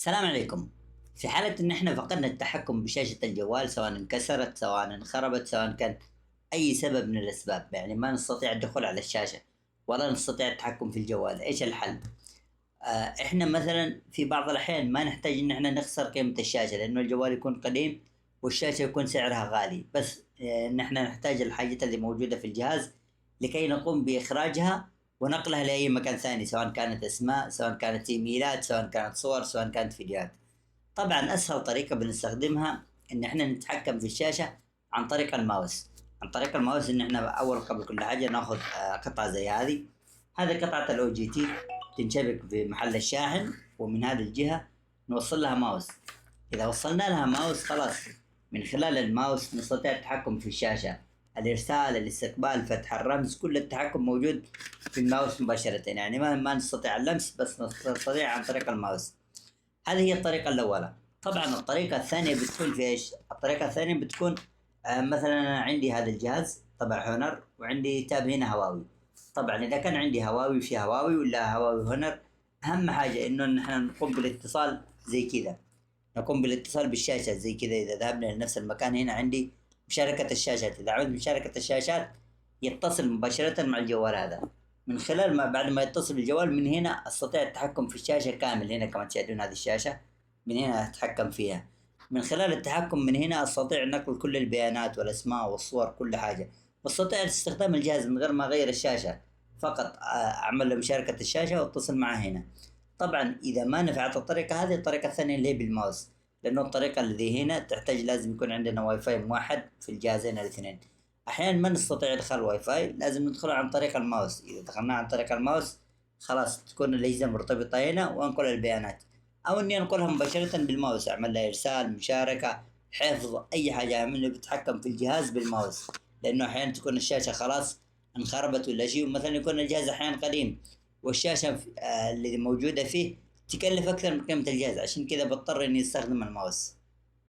السلام عليكم. في حالة إن إحنا فقدنا التحكم بشاشة الجوال، سواء انكسرت سواء انخربت سواء كان أي سبب من الأسباب، يعني ما نستطيع الدخول على الشاشة ولا نستطيع التحكم في الجوال، إيش الحل؟ إحنا مثلا في بعض الأحيان ما نحتاج إن إحنا نخسر قيمة الشاشة، لأنه الجوال يكون قديم والشاشة يكون سعرها غالي، بس إن إحنا نحتاج الحاجات اللي موجودة في الجهاز لكي نقوم بإخراجها ونقلها لأي مكان ثاني، سواء كانت أسماء سواء كانت إيميلات سواء كانت صور سواء كانت فيديوهات. طبعا اسهل طريقة بنستخدمها ان احنا نتحكم في الشاشة عن طريق الماوس. عن طريق الماوس ان احنا اول قبل كل حاجة ناخذ قطعة زي هذه قطعة الاو جي تي، تنشبك في محل الشاحن، ومن هذه الجهة نوصل لها ماوس. اذا وصلنا لها ماوس خلاص، من خلال الماوس نستطيع التحكم في الشاشة، الارسال، الاستقبال، فتح الرمز، كل التحكم موجود في الماوس مباشرة، يعني ما نستطيع اللمس، بس نستطيع عن طريق الماوس. هذه هي الطريقة الأولى. طبعا الطريقة الثانية بتكون في إيش؟ الطريقة الثانية بتكون مثلا أنا عندي هذا الجهاز طبع هونر، وعندي تاب هنا هواوي. طبعا إذا كان عندي هواوي في هواوي ولا هواوي هونر، أهم حاجة إنه نحن نقوم بالاتصال زي كذا، نقوم بالاتصال بالشاشة زي كذا. إذا ذهبنا لنفس المكان هنا عندي مشاركة الشاشات، إذا عملت مشاركة الشاشات يتصل مباشرة مع الجوال هذا. من خلال ما بعد ما يتصل بالجوال، من هنا استطيع التحكم في الشاشة كامل. هنا كما تشاهدون هذه الشاشة، من هنا اتحكم فيها. من خلال التحكم من هنا استطيع نقل كل البيانات والاسماء والصور، كل حاجة. واستطيع استخدام الجهاز من غير ما اغير الشاشة، فقط اعمل له مشاركة الشاشة واتصل معه هنا. طبعا اذا ما نفعت الطريقة هذه، الطريقة الثانية اللي هي بالماوس، لانه الطريقة اللي هنا تحتاج لازم يكون عندنا واي فاي موحد في الجهازين الاثنين. احيانا ما نستطيع ادخال واي فاي، لازم ندخله عن طريق الماوس. اذا دخلنا عن طريق الماوس خلاص تكون الاجهزه مرتبطه هنا، وانقل البيانات، او اني انقلها مباشره بالماوس، اعمل لها ارسال، مشاركه، حفظ، اي حاجه اعمل بتحكم في الجهاز بالماوس. لانه احيانا تكون الشاشه خلاص انخربت ولا شيء، ومثلا يكون الجهاز احيانا قديم والشاشه اللي موجوده فيه تكلف اكثر من قيمه الجهاز، عشان كذا بضطر اني استخدم الماوس.